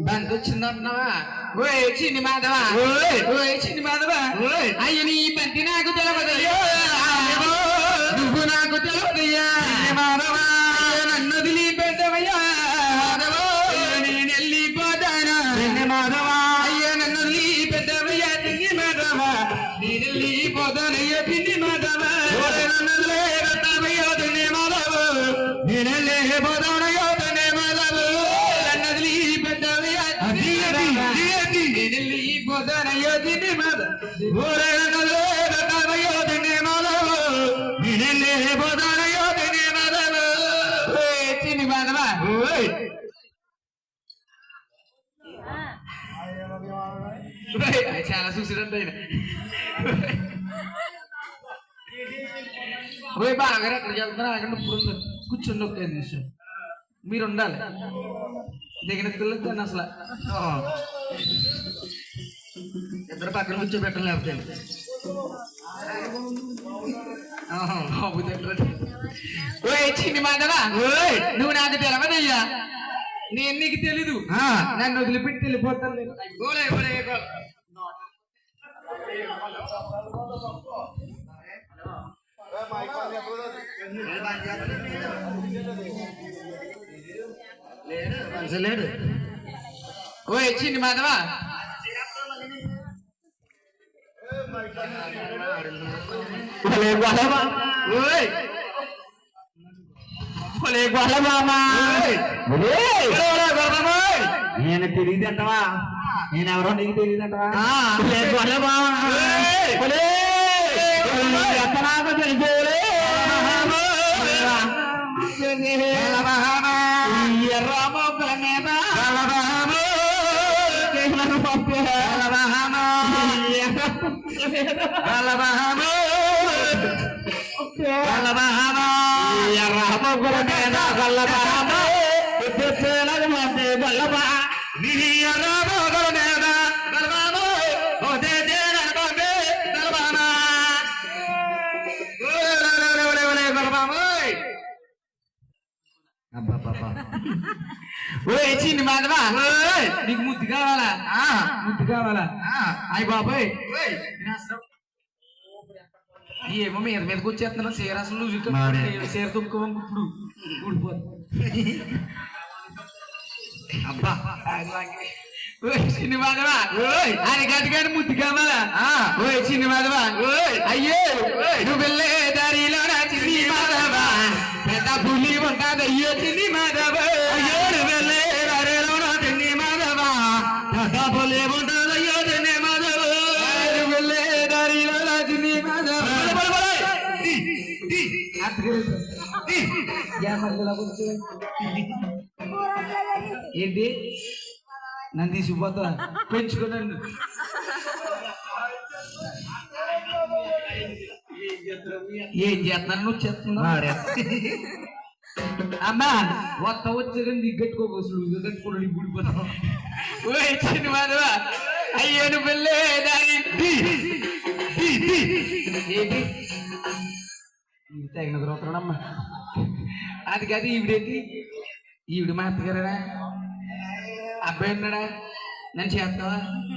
బంద్ వచ్చిందంటున్నావా? ఓయ్ చిన్ని మాధవా, ఓయ్ చిన్ని మాధవా, అయ్య నీ బంతి నాకు తెలవదయ్యా, నువ్వు నాకు తెలవదయ్యా మాధవా, నన్ను వదిలిపెట్టవయ్యా నేను వెళ్ళిపోతానా మాధవా, అయ్యా నన్ను వదిలిపెట్టవయ్యా తిన్ని మాధవా, నేను వెళ్ళిపోతానయ్యా తిన్ని మాధవా, నన్ను వదిలిపెట్టవయ్యా తిన్ని మాధవ, నేను వెళ్ళిపోతానయ్యా తిన్ని మాధవ, నన్ను వదిలిపెట్టవయ్యా పోతానయ్యో తిని మాధవ, పోతానయ్యో తిని మాధవ, పోతానయ్యో తిని మాధవ, చిన్ని మాధవ చాలా చూసినట్టు ఆయన బాగా ఎక్కడికి వెళ్తున్నా అక్కడ ఇప్పుడు కూర్చొని ఒక 5 నిమిషం మీరు ఉండాలి దిగిన పిల్లలు అసలు ఇద్దరు పక్కన కూర్చోబెట్టం లేకపోతే చిన్ని మాధవా, నువ్వు నాకు తెలవదయ్యా, నేను నీకు తెలీదు, నన్ను వదిలిపెట్టి వెళ్ళిపోతాను. లేడు ఓయ్ చిన్ని మాధవా, నేను తెలియదంటవా, నేనెవరో నీకు తెలియదంటవా, నాకు తెలిసేలే ఎర్రమొక్కల మీద చిన్ని మాధవా, నీకు ముద్దు కావాలా? ముద్దు కావాలా? అయ్యి బాబాయ్ ఏమో మీద మీదకి వచ్చేస్తున్నా, చీర అసలు నువ్వు చీర తొక్కుకోవాలి ఇప్పుడు ఊడిపోతుంది. అబ్బా చిన్ని మాధవా, అది గట్టిగాని ముద్దు కావాలా? ఓయ్ చిన్ని మాధవా, అయ్యో నువ్వు వెళ్ళే దారిలో నా చిన్ని మాధవా, పెద్ద పులి ఉంటుంది అయ్యో చిన్ని మాధవ, అయ్యో నువ్వు వెళ్ళే దారిలో నా చిన్ని మాధవా, పెద్ద పులి ఉంటుంది అయ్యో చిన్ని మాధవ, నువ్వు వెళ్ళే దారిలో నా చిన్ని మాధవ. ఏంటి నన్ను తీసుకుపోతా పెంచుకున్నాను, ఏం చేస్తున్నాను నువ్వు చేస్తున్నావు అమ్మా, కొత్త వచ్చాక నీకు కట్టుకోకోసలు కట్టుకోవడం గుడిపోతావు. చిన్న మాధవా, అయ్యో నువ్వు వెళ్ళే దారి ఏంటి తగిన దొరుకుతున్నాడమ్మా, అది కాదు ఈవిడేంటి, ఈవిడ మా అత్తగారా, అబ్బాయి ఉన్నాడా, నన్ను చేస్తావా?